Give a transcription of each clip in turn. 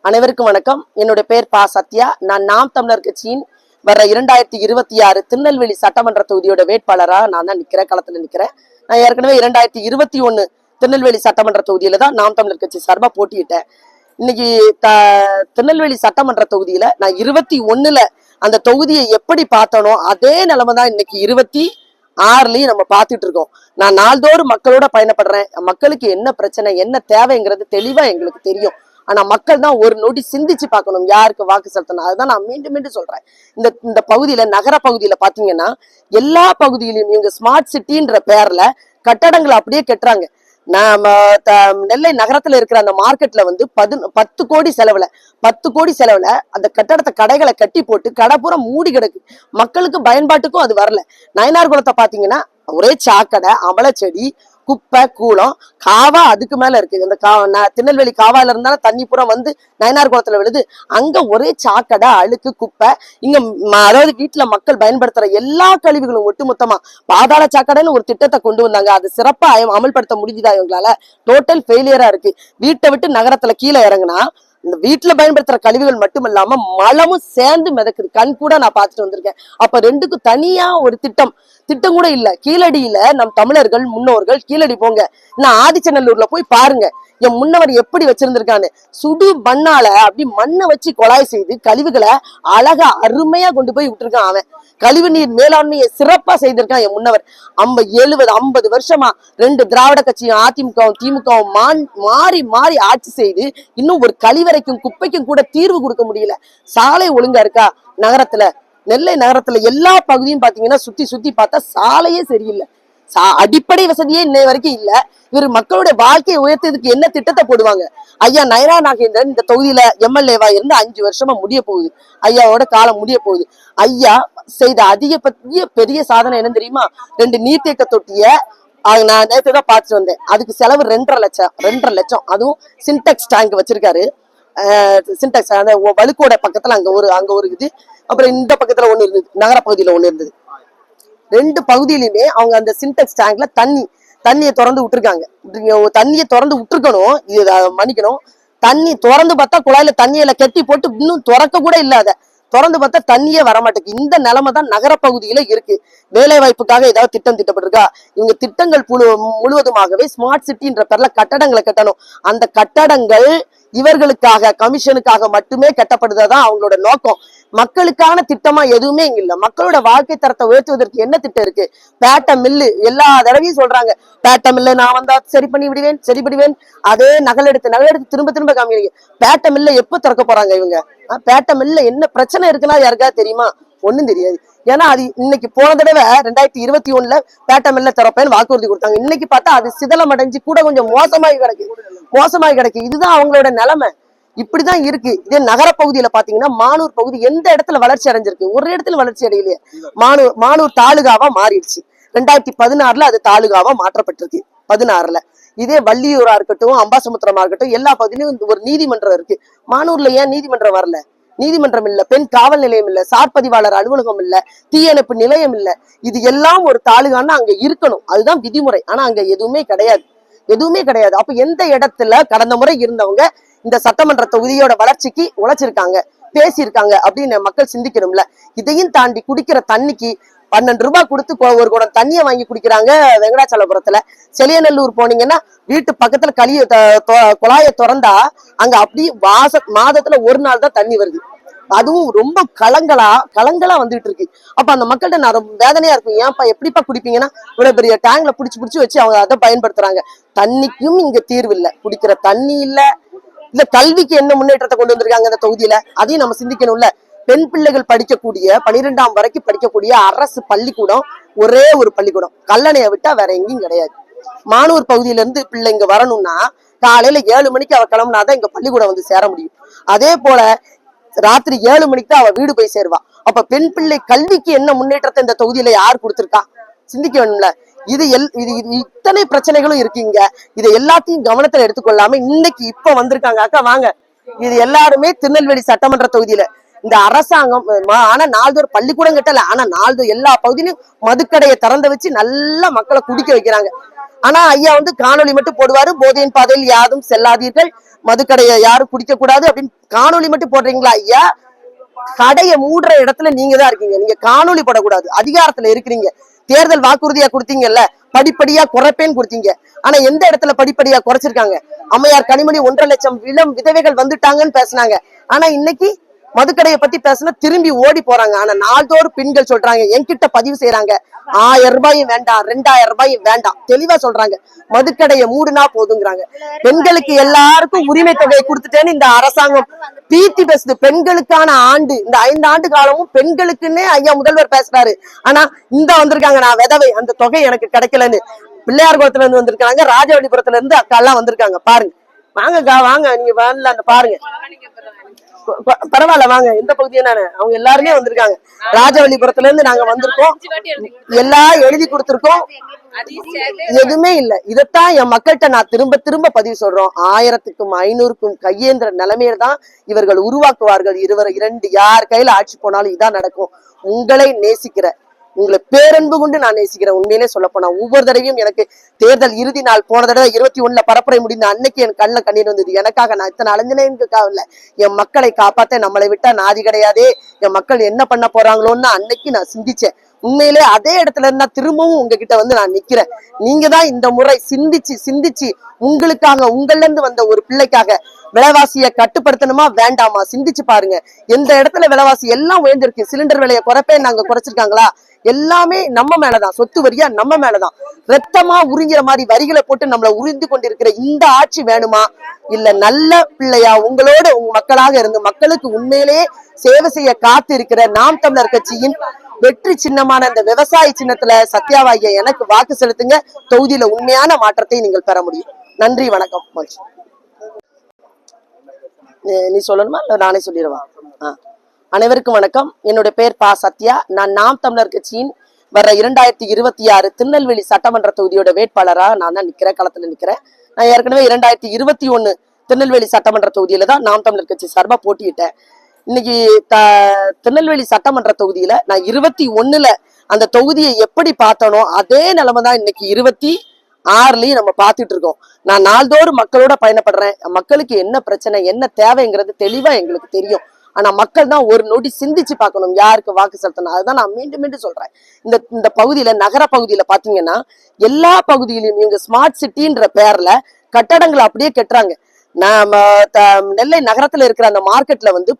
அனைவருக்கும் வணக்கம். என்னுடைய பேர் பா சத்யா. நான் நாம் தமிழர் கட்சியின் வர 2026 திருநெல்வேலி சட்டமன்ற தொகுதியோட வேட்பாளரா நான் தான் நிக்கிறேன், களத்துல நிக்கிறேன். நான் ஏற்கனவே 2021 திருநெல்வேலி சட்டமன்ற தொகுதியில தான் நாம் தமிழர் கட்சி சார்பா போட்டியிட்டேன். இன்னைக்கு திருநெல்வேலி சட்டமன்ற தொகுதியில நான் 21ல அந்த தொகுதியை எப்படி பார்த்தனோ அதே நிலைமை தான் இன்னைக்கு 26லயும் நம்ம பார்த்துட்டு இருக்கோம். நான் நாள்தோறும் மக்களோட பயணப்படுறேன். மக்களுக்கு என்ன பிரச்சனை, என்ன தேவைங்கிறது தெளிவா எங்களுக்கு தெரியும். ஆனா மக்கள் தான் ஒரு நொடி சிந்திச்சு பார்க்கணும் யாருக்கு வாக்கு செலுத்தணும். அதுதான் நான் மீண்டும் மீண்டும் சொல்றேன். இந்த பகுதியில, நகர பகுதியில பாத்தீங்கன்னா எல்லா பகுதியிலும் இவங்க ஸ்மார்ட் சிட்டின்ற பேர்ல கட்டடங்களை அப்படியே கட்டுறாங்க. நெல்லை நகரத்துல இருக்கிற அந்த மார்க்கெட்ல 10 கோடி செலவுல அந்த கட்டடத்தை கடைகளை கட்டி போட்டு கடப்புற மூடி கிடக்கு. மக்களுக்கு பயன்பாட்டுக்கும் அது வரல. நயினார் குளத்தை பாத்தீங்கன்னா ஒரே சாக்கடை, அமலச்செடி, குப்பை, கூளம், காவா அதுக்கு மேல இருக்கு. இந்த திருநெல்வேலி காவால இருந்தாலும் தண்ணி பூரா நயினார் குளத்துல விழுது. அங்க ஒரே சாக்கடை, அழுக்கு, குப்பை. இங்க அதாவது வீட்டுல மக்கள் பயன்படுத்துற எல்லா கழிவுகளும் ஒட்டுமொத்தமா பாதாள சாக்கடைன்னு ஒரு திட்டத்தை கொண்டு வந்தாங்க. அது சிறப்பா அமல்படுத்த முடிஞ்சுதா இவங்களால? டோட்டல் ஃபெயிலியரா இருக்கு. வீட்டை விட்டு நகரத்துல கீழே இறங்குனா இந்த வீட்டுல பயன்படுத்துற கழிவுகள் மட்டும் இல்லாம மலமும் சேர்ந்து மிதக்குது. கண் கூட நான் பார்த்துட்டு வந்திருக்கேன். அப்ப ரெண்டுக்கும் தனியா ஒரு திட்டம் கூட இல்ல. கீழடியில நம் தமிழர்கள் முன்னோர்கள் கீழடி போங்க, நான் ஆதிச்சநல்லூர்ல போய் பாருங்க என் முன்னவர் எப்படி வச்சிருந்திருக்கான்னு. சுடு மண்ணால அப்படி மண்ணை வச்சு கொலாய் செய்து கழிவுகளை அழகா அருமையா கொண்டு போய் விட்டுருக்கான். அவன் கழிவு நீர் மேலாண்மையை சிறப்பா செய்திருக்கான் என் முன்னவர். 50 வருஷமா 2 திராவிட கட்சியும் அதிமுகவும் திமுகவும் மாறி மாறி ஆட்சி செய்து இன்னும் ஒரு கழிவறைக்கும் குப்பைக்கும் கூட தீர்வு கொடுக்க முடியல. சாலை ஒழுங்கா இருக்கா? நகரத்துல, நெல்லை நகரத்துல எல்லா பகுதியும் பாத்தீங்கன்னா சுத்தி பார்த்தா சாலையே சரியில்லை. அடிப்படை வசதியே இன்னை வரைக்கும் இல்ல. இவர் மக்களுடைய வாழ்க்கையை உயர்த்ததுக்கு என்ன திட்டத்தை போடுவாங்க? ஐயா நயனா நாகேந்திரன் இந்த தொகுதியில எம்எல்ஏவா இருந்து 5 வருஷமா முடிய போகுது. ஐயாவோட காலம் முடிய போகுது. ஐயா செய்த அதிகபட்ச பெரிய சாதனை என்ன தெரியுமா? 2 நீர்த்தேக்க தொட்டிய நான் நேற்று தான் பார்த்துட்டு வந்தேன். அதுக்கு செலவு 2.5 லட்சம். அதுவும் சின்டெக்ஸ் டேங்க் வச்சிருக்காரு. சின்டெக்ஸ் அந்த வழுக்கோட பக்கத்துல அங்க ஒரு இது, அப்புறம் இந்த பக்கத்துல ஒண்ணு இருந்தது, நகர பகுதியில ஒண்ணு இருந்தது. 2 பகுதியிலுமே அவங்க அந்த சின்டெக்ஸ் டேங்க்ல தண்ணியை திறந்து விட்டுருக்காங்க. தண்ணியை திறந்து விட்டுருக்கணும், இது மன்னிக்கணும். தண்ணி திறந்து பார்த்தா குழாயில தண்ணியில கெட்டி போட்டு இன்னும் திறக்க கூட இல்லாத திறந்து பார்த்தா தண்ணியே வரமாட்டேங்குது. இந்த நிலைமை தான் நகர பகுதியில இருக்கு. வேலை வாய்ப்புக்காக ஏதாவது திட்டம் திட்டப்பட்டிருக்கா? இவங்க திட்டங்கள் முழுவதுமாகவே ஸ்மார்ட் சிட்டின்ற பேர்ல கட்டடங்களை கட்டணும். அந்த கட்டடங்கள் இவர்களுக்காக, கமிஷனுக்காக மட்டுமே கட்டப்படுறதுதான் அவங்களோட நோக்கம். மக்களுக்கான திட்டமா எதுவுமே இங்க இல்ல. மக்களோட வாழ்க்கை தரத்தை உயர்த்துவதற்கு என்ன திட்டம் இருக்கு? பேட்ட மில்லு எல்லா தடவையும் சொல்றாங்க, பேட்ட மில்ல நான் வந்தா சரி பண்ணிவிடுவேன். அதே நகல் எடுத்து திரும்ப காமிக்கிறீங்க. பேட்ட மில்ல எப்ப திறக்க போறாங்க இவங்க? பேட்ட மில்ல என்ன பிரச்சனை இருக்குன்னா யாருக்காவது தெரியுமா? ஒண்ணும் தெரியாது. ஏன்னா அது இன்னைக்கு போன தடவை 2021ல பேட்ட மில்ல திறப்பேன்னு வாக்குறுதி கொடுத்தாங்க. இன்னைக்கு பார்த்தா அது சிதலம் அடைஞ்சு கூட கொஞ்சம் மோசமாகி கிடக்கு. இதுதான் அவங்களோட நிலைமை. இப்படிதான் இருக்கு. இதே நகர பகுதியில பாத்தீங்கன்னா மானூர் பகுதி எந்த இடத்துல வளர்ச்சி அடைஞ்சிருக்கு? ஒரு இடத்துல வளர்ச்சி அடையலையே. மானூர் தாலுகாவா மாறிடுச்சு. 2016ல அது தாலுகாவா மாற்றப்பட்டிருக்கு. 16ல இதே வள்ளியூரா இருக்கட்டும், அம்பாசமுத்திரமா இருக்கட்டும், எல்லா பகுதியிலும் ஒரு நீதிமன்றம் இருக்கு. மானூர்ல ஏன் நீதிமன்றம் வரல? நீதிமன்றம் இல்ல, பெண் காவல் நிலையம் இல்ல, சார்பதிவாளர் அலுவலகம் இல்ல, தீயணைப்பு நிலையம் இல்ல. இது எல்லாம் ஒரு தாலுகான்னா அங்க இருக்கணும். அதுதான் விதிமுறை. ஆனா அங்க எதுவுமே கிடையாது. அப்ப எந்த இடத்துல கடந்த முறை இருந்தவங்க இந்த சட்டமன்ற தொகுதியோட வளர்ச்சிக்கு உழைச்சிருக்காங்க, பேசியிருக்காங்க அப்படின்னு மக்கள் சிந்திக்கணும்ல. இதையும் தாண்டி குடிக்கிற தண்ணிக்கு 12 ரூபாய் கொடுத்து ஒரு குடம் தண்ணியை வாங்கி குடிக்கிறாங்க. வெங்கடாச்சலபுரத்துல, செலியநல்லூர் போனீங்கன்னா வீட்டு பக்கத்துல குழாயை திறந்தா அங்க அப்படி மாதத்துல ஒரு நாள் தான் தண்ணி வருது. அதுவும் ரொம்ப கலங்களா வந்துட்டு இருக்கு. அப்ப அந்த மக்கள்கிட்ட நான் ரொம்ப வேதனையா இருக்கும். ஏன்ப்பா எப்படிப்பா குடிப்பீங்கன்னா, இவ்வளவு பெரிய டேங்க்ல புடிச்சு வச்சு அவங்க அதை பயன்படுத்துறாங்க. தண்ணிக்கும் இங்க தீர்வு இல்ல, குடிக்கிற தண்ணி இல்ல கல்விக்கு என்ன முன்னேற்றத்தை கொண்டு வந்திருக்காங்க இந்த தொகுதியில, அதையும் நம்ம சிந்திக்கணும்ல. பெண் பிள்ளைகள் படிக்கக்கூடிய 12ஆம் வரைக்கும் படிக்கக்கூடிய அரசு பள்ளிக்கூடம் ஒரே ஒரு பள்ளிக்கூடம், கல்லணையை விட்டா வேற எங்கேயும் கிடையாது. மானூர் பகுதியில இருந்து பிள்ளை இங்க வரணும்னா காலையில 7 மணிக்கு அவ கிளம்புனாதான் இங்க பள்ளிக்கூடம் சேர முடியும். அதே போல ராத்திரி 7 மணிக்கு தான் அவ வீடு போய் சேருவா. அப்ப பெண் பிள்ளை கல்விக்கு என்ன முன்னேற்றத்தை இந்த தொகுதியில யார் கொடுத்திருக்கா? சிந்திக்க வேணும்ல. இது இத்தனை பிரச்சனைகளும் இருக்கீங்க. இதை எல்லாத்தையும் கவனத்துல எடுத்துக்கொள்ளாம இன்னைக்கு இப்ப வந்திருக்காங்க. அக்கா வாங்க, இது எல்லாருமே திருநெல்வேலி சட்டமன்ற தொகுதியில இந்த அரசாங்கம் ஆனா நாள்தோறும் பள்ளிக்கூடம் கட்டல, ஆனா நாள்தோறும் எல்லா பகுதியிலும் மதுக்கடையை திறந்து வச்சு நல்லா மக்களை குடிக்க வைக்கிறாங்க. ஆனா ஐயா வந்து காணொலி மட்டும் போடுவாரு, போதையின் பாதையில் யாரும் செல்லாதீர்கள், மதுக்கடையை யாரும் குடிக்க கூடாது அப்படின்னு காணொலி மட்டும் போடுறீங்களா ஐயா? கடையை மூடுற இடத்துல நீங்க தான் இருக்கீங்க. நீங்க காணொலி போடக்கூடாது, அதிகாரத்துல இருக்கிறீங்க. தேர்தல் வாக்குறுதியா கொடுத்தீங்கல்ல, படிப்படியா குறைப்பேன்னு கொடுத்தீங்க. ஆனா எந்த இடத்துல படிப்படியா குறைச்சிருக்காங்க? அம்மையார் கனிமொழி 1,50,000 இளம் விதவைகள் வந்துட்டாங்கன்னு பேசினாங்க. ஆனா இன்னைக்கு மதுக்கடையை பத்தி பேசினா திரும்பி ஓடி போறாங்க. ஆனா நாள்தோறும் பெண்கள் சொல்றாங்க, என்கிட்ட பதிவு செய்யறாங்க, 1000 ரூபாயும் வேண்டாம், 2000 ரூபாயும் வேண்டாம், தெளிவா சொல்றாங்க, மதுக்கடையை மூடுனா போதுங்கிறாங்க. பெண்களுக்கு எல்லாருக்கும் உரிமை தொகையை கொடுத்துட்டேன்னு இந்த அரசாங்கம் பீத்தி பேசுது. பெண்களுக்கான ஆண்டு, இந்த 5 ஆண்டு காலமும் பெண்களுக்குன்னே ஐயா முதல்வர் பேசுறாரு. ஆனா இந்த வந்திருக்காங்க, நான் விதவை, அந்த தொகை எனக்கு கிடைக்கலன்னு. பிள்ளையார் குளத்துல இருந்து வந்திருக்காங்க, ராஜவள்ளிபுரத்துல இருந்து அக்கா எல்லாம் வந்திருக்காங்க. பாருங்க, வாங்கக்கா வாங்க, நீங்க வரல அந்த பாருங்க, பரவாயில்ல வாங்க, எந்த பகுதியும் நானு, அவங்க எல்லாருமே வந்திருக்காங்க. ராஜவள்ளிபுரத்துல இருந்து நாங்க வந்திருக்கோம், எல்லாம் எழுதி கொடுத்திருக்கோம், எதுவுமே இல்ல. இதத்தான் என் மக்கள்கிட்ட நான் திரும்ப திரும்ப பதிவு சொல்றோம். 1000க்கும் 500க்கும் கையேந்திர நிலைமையில தான் இவர்கள் உருவாக்குவார்கள். இரண்டு யார் கையில ஆட்சி போனாலும் இதான் நடக்கும். உங்களை நேசிக்கிற, உங்களை பேரன்பு கொண்டு நான் நேசிக்கிறேன். உண்மையிலே சொல்ல போனா ஒவ்வொரு தடவையும் எனக்கு தேர்தல் இறுதி நாள், போன தடவை 21ல பரப்புரை முடிந்த அன்னைக்கு என் கண்ணில் கண்ணீர் வந்தது. எனக்காக நான் இத்தனை அலைஞ்சனேன்னுக்காக இல்ல, என் மக்களை காப்பாத்த நம்மளை விட்டா நாதி கிடையாதே, என் மக்கள் என்ன பண்ண போறாங்களோன்னு அன்னைக்கு நான் சிந்திச்சேன். உண்மையிலே அதே இடத்துல இருந்தா திரும்பவும் உங்ககிட்ட வந்து நான் நிக்கிறேன். நீங்க தான் இந்த முறை சிந்திச்சு சிந்திச்சு உங்களுக்காக, உங்கள்ல இருந்து வந்த ஒரு பிள்ளைக்காக விலைவாசியை கட்டுப்படுத்தணுமா வேண்டாமா சிந்திச்சு பாருங்க. எந்த இடத்துல விலைவாசி எல்லாம் உயர்ந்திருக்கு, சிலிண்டர் விலையை குறைப்பே நாங்க குறைச்சிருக்காங்களா? எல்லாமே நம்ம மேலதான், சொத்து வரியா நம்ம மேலதான். ரத்தமா உறிஞ்சிற மாதிரி வரிகளை போட்டு நம்மளை உறிந்து கொண்டிருக்கிற இந்த ஆட்சி வேணுமா? இல்ல நல்ல பிள்ளையா உங்களோட உங்க மக்களாக இருந்து மக்களுக்கு உண்மையிலேயே சேவை செய்ய காத்து இருக்கிற நாம் தமிழர் கட்சியின் வெற்றி சின்னமான இந்த விவசாய சின்னத்துல சத்யாவாகிய எனக்கு வாக்கு செலுத்துங்க. தொகுதியில உண்மையான மாற்றத்தை நீங்கள் பெற முடியும். நன்றி, வணக்கம். நீ சொல்லணுமா இல்ல நானே சொல்லிடுவா? அனைவருக்கும் வணக்கம். என்னுடைய பேர் பா சத்யா. நான் நாம் தமிழர் கட்சியின் வர்ற 2026 திருநெல்வேலி சட்டமன்ற தொகுதியோட வேட்பாளரா நான் தான் நிக்கிறேன், களத்துல நிக்கிறேன். நான் ஏற்கனவே 2021 திருநெல்வேலி சட்டமன்ற தொகுதியில தான் நாம் தமிழர் கட்சி சார்பா போட்டியிட்டேன். இன்னைக்கு திருநெல்வேலி சட்டமன்ற தொகுதியில நான் 21ல அந்த தொகுதியை எப்படி பார்த்தனோ அதே நிலைமை தான் இன்னைக்கு 26லயும் நம்ம பார்த்துட்டு இருக்கோம். நான் நாள்தோறும் மக்களோட பயணப்படுறேன். மக்களுக்கு என்ன பிரச்சனை, என்ன தேவைங்கிறது தெளிவா எங்களுக்கு தெரியும். ஆனா மக்கள் தான் ஒரு நொடி சிந்திச்சு பார்க்கணும் யாருக்கு வாக்கு செலுத்தணும். அதுதான் நான் மீண்டும் மீண்டும் சொல்றேன். இந்த பகுதியில, நகர பகுதியில பாத்தீங்கன்னா எல்லா பகுதியிலும் இவங்க ஸ்மார்ட் சிட்டின்ற பேர்ல கட்டடங்களை அப்படியே கட்டுறாங்க. நெல்லை நகரத்துல இருக்கிற அந்த மார்க்கெட்ல வந்து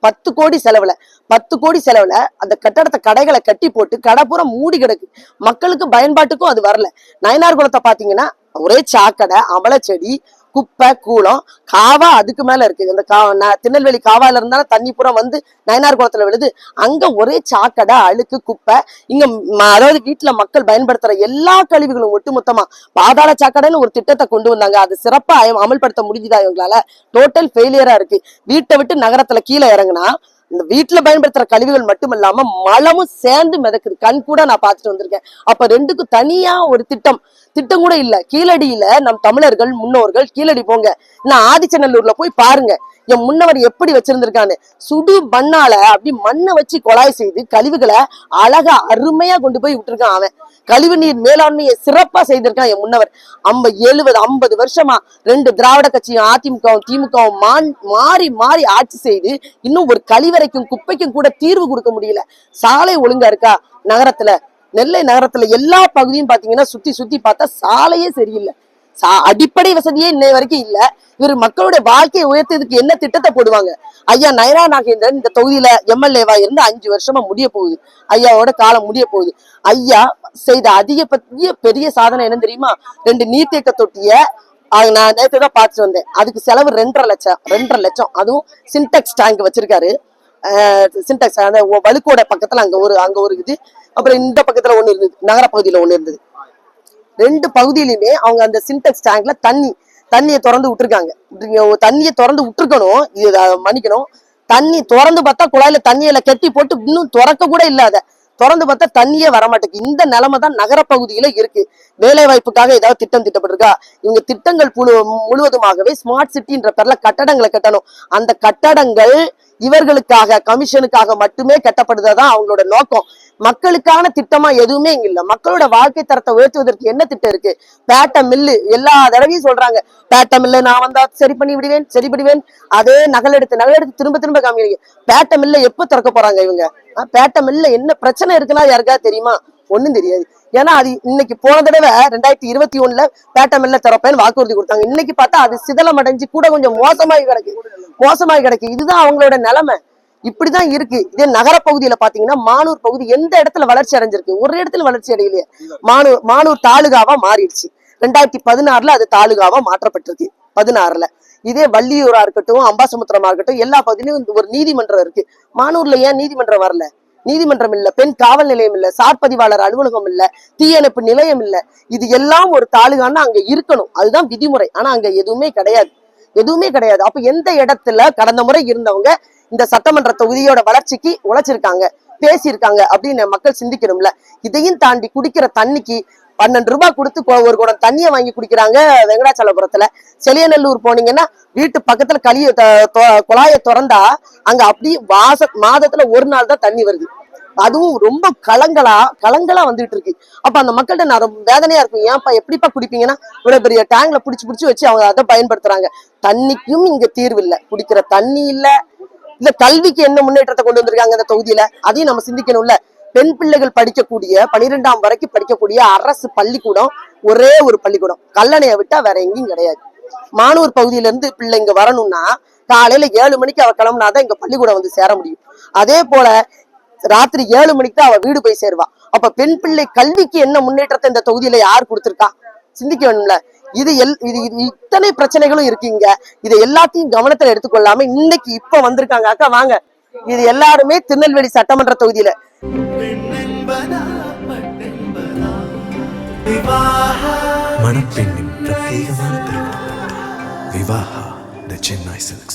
10 கோடி செலவுல அந்த கட்டடத்தை, கடைகளை கட்டி போட்டு கடை பூரா மூடி கிடக்கு. மக்களுக்கு பயன்பாட்டுக்கும் அது வரல. நயினார் குளத்தை பாத்தீங்கன்னா ஒரே சாக்கடை, அமலச்செடி, குப்பை, கூளம், காவா அதுக்கு மேல இருக்கு. இந்த திருநெல்வேலி காவால இருந்தாலும் தண்ணி பூரா வந்து நயினார் குளத்துல விழுது. அங்க ஒரே சாக்கடை, அழுக்கு, குப்பை. இங்க அதாவது வீட்டுல மக்கள் பயன்படுத்துற எல்லா கழிவுகளும் ஒட்டுமொத்தமா பாதாள சாக்கடைன்னு ஒரு திட்டத்தை கொண்டு வந்தாங்க. அது சிறப்பா அமல்படுத்த முடிஞ்சுதா இவங்களால? டோட்டல் ஃபெயிலியரா இருக்கு. வீட்டை விட்டு நகரத்துல கீழே இறங்குனா இந்த வீட்டுல பயன்படுத்துற கழிவுகள் மட்டும் இல்லாம மலமும் சேர்ந்து மிதக்குது. கண் கூட நான் பார்த்துட்டு வந்திருக்கேன். அப்ப ரெண்டுக்கும் தனியா ஒரு திட்டம் கூட இல்ல. கீழடியில நம் தமிழர்கள் முன்னோர்கள், கீழடி போங்க, நான் ஆதிச்சநல்லூர்ல போய் பாருங்க என் முன்னவர் எப்படி வச்சிருந்திருக்கான்னு. சுடு மண்ணால அப்படி மண்ணை வச்சு குழாய் செய்து கழிவுகளை அழகா அருமையா கொண்டு போய் விட்டுருக்கான். அவன் கழிவு நீர் மேலாண்மையை சிறப்பா செய்திருக்கான் என் முன்னவர். 50 வருஷமா 2 திராவிட கட்சியும் அதிமுகவும் திமுகவும் மாறி மாறி ஆட்சி செய்து இன்னும் ஒரு கழிவறைக்கும் குப்பைக்கும் கூட தீர்வு கொடுக்க முடியல. சாலை ஒழுங்கா இருக்கா? நகரத்துல, நெல்லை நகரத்துல எல்லா பகுதியும் பாத்தீங்கன்னா சுத்தி பார்த்தா சாலையே சரியில்லை. அடிப்படை வசதியே இன்னை வரைக்கும் இல்ல. இவர் மக்களுடைய வாழ்க்கையை உயர்த்ததுக்கு என்ன திட்டத்தை போடுவாங்க? ஐயா நயனா நாகேந்திரன் இந்த தொகுதியில எம்எல்ஏவா இருந்து 5 வருஷமா முடிய போகுது. ஐயாவோட காலம் முடிய போகுது. ஐயா செய்த அதிகபட்ச பெரிய சாதனை என்ன தெரியுமா? 2 நீர்த்தேக்க தொட்டிய நான் நேற்று தான் பார்த்துட்டு வந்தேன். அதுக்கு செலவு 2.5 லட்சம். அதுவும் சின்டெக்ஸ் டேங்க் வச்சிருக்காரு. சின்டெக்ஸ் அந்த வழுக்கோட பக்கத்துல அங்க ஒரு இது, அப்புறம் இந்த பக்கத்துல ஒண்ணு இருந்தது, நகர பகுதியில ஒண்ணு இருந்தது. 2 பகுதியிலுமே அவங்க அந்த சின்டெக்ஸ் டேங்க்ல தண்ணியை திறந்து விட்டுருக்காங்க. தண்ணியை திறந்து விட்டுருக்கணும், இது மன்னிக்கணும். தண்ணி திறந்து பார்த்தா குழாயில தண்ணியில கட்டி போட்டு இன்னும் திறக்க கூட இல்லாத, திறந்து பார்த்தா தண்ணியே வரமாட்டேங்குது. இந்த நிலைமை தான் நகர பகுதியில இருக்கு. வேலை வாய்ப்புக்காக ஏதாவது திட்டம் திட்டப்பட்டிருக்கா? இவங்க திட்டங்கள் முழுவதுமாகவே ஸ்மார்ட் சிட்டின்ற பேர்ல கட்டடங்களை கட்டணும். அந்த கட்டடங்கள் இவர்களுக்காக கமிஷனுக்காக மட்டுமே கட்டப்படுறதுதான் அவங்களோட நோக்கம். மக்களுக்கான திட்டமா எதுவுமே இங்க இல்ல. மக்களோட வாழ்க்கை தரத்தை உயர்த்துவதற்கு என்ன திட்டம் இருக்கு? பேட்ட மில்லு எல்லா தடவையும் சொல்றாங்க, பேட்ட மில்ல நான் வந்தா சரி பண்ணி விடுவேன், சரி பண்ணுவேன். அதே நகல் எடுத்து திரும்ப திரும்ப காமிக்கிறீங்க. பேட்ட மில்ல எப்ப திறக்க போறாங்க இவங்க? பேட்ட மில்ல என்ன பிரச்சனை இருக்குன்னா யாருக்காவது தெரியுமா? ஒண்ணும் தெரியாது. ஏன்னா அது இன்னைக்கு போன தடவை 2021 பேட்ட மில்ல திறப்பேன்னு வாக்குறுதி கொடுத்தாங்க. இன்னைக்கு பார்த்தா அது சிதலம் அடைஞ்சு கூட கொஞ்சம் மோசமாகி கிடக்கு. இதுதான் அவங்களோட நிலைமை. இப்படிதான் இருக்கு. இதே நகர பகுதியில பாத்தீங்கன்னா மானூர் பகுதி எந்த இடத்துல வளர்ச்சி அடைஞ்சிருக்கு? ஒரு இடத்துல வளர்ச்சி அடையலையே. மானூர் தாலுகாவா மாறிடுச்சு. 2016 அது தாலுகாவா மாற்றப்பட்டிருக்கு. 16 இதே வள்ளியூரா இருக்கட்டும், அம்பாசமுத்திரமா இருக்கட்டும், எல்லா பகுதியிலும் ஒரு நீதிமன்றம் இருக்கு. மானூர்ல ஏன் நீதிமன்றம் வரல? நீதிமன்றம் இல்ல, பெண் காவல் நிலையம் இல்ல, சார் பதிவாளர் அலுவலகம் இல்ல, தீயணைப்பு நிலையம் இல்ல. இது எல்லாம் ஒரு தாலுகான்னா அங்க இருக்கணும். அதுதான் விதிமுறை. ஆனா அங்க எதுவுமே கிடையாது. அப்ப எந்த இடத்துல கடந்த முறை இருந்தவங்க இந்த சட்டமன்ற தொகுதியோட வளர்ச்சிக்கு உழைச்சிருக்காங்க, பேசியிருக்காங்க அப்படின்னு மக்கள் சிந்திக்கணும்ல. இதையும் தாண்டி குடிக்கிற தண்ணிக்கு 12 ரூபாய் கொடுத்து ஒரு குடம் தண்ணியை வாங்கி குடிக்கிறாங்க. வெங்கடாச்சலபுரத்துல செலியநல்லூர் போனீங்கன்னா வீட்டு பக்கத்துல குழாயை திறந்தா அங்க அப்படி மாதத்துல ஒரு நாள் தான் தண்ணி வருது. அதுவும் ரொம்ப கலங்களா வந்துட்டு இருக்கு. அப்ப அந்த மக்கள்கிட்ட நான் ரொம்ப வேதனையா இருக்கும். ஏன்ப்பா எப்படிப்பா குடிப்பீங்கன்னா, இவ்வளவு பெரிய டேங்க்ல புடிச்சு வச்சு அவங்க அதை பயன்படுத்துறாங்க. தண்ணிக்கும் இங்க தீர்வு இல்ல, குடிக்கிற தண்ணி இல்ல. இல்ல கல்விக்கு என்ன முன்னேற்றத்தை கொண்டு வந்திருக்காங்க இந்த தொகுதியில, அதையும் நம்ம சிந்திக்கணும்ல. பெண் பிள்ளைகள் படிக்கக்கூடிய 12ஆம் வரைக்கும் படிக்கக்கூடிய அரசு பள்ளிக்கூடம் ஒரே ஒரு பள்ளிக்கூடம், கல்லணையை விட்டா வேற எங்கேயும் கிடையாது. மானூர் பகுதியில இருந்து பிள்ளை இங்க வரணும்னா காலையில 7 மணிக்கு அவ கிளம்புனாதான் இங்க பள்ளிக்கூடம் வந்து சேர முடியும். அதே போல ராத்திரி 7 மணிக்கு தான் அவ வீடு போய் சேருவா. அப்ப பெண் பிள்ளை கல்விக்கு என்ன முன்னேற்றத்தை இந்த தொகுதியில யார் கொடுத்திருக்கா? சிந்திக்க வேணும்ல. இது இத்தனை பிரச்சனைகளும் இருக்கீங்க. இதை எல்லாத்தையும் கவனத்துல எடுத்துக்கொள்ளாம இன்னைக்கு இப்ப வந்திருக்காங்க. அக்கா வாங்க, இது எல்லாருமே திருநெல்வேலி சட்டமன்ற தொகுதியில மணப்பெண்ணின் பிரத்யேகமான திருமணம் விவாஹா தி சென்னை சில்க்ஸ்.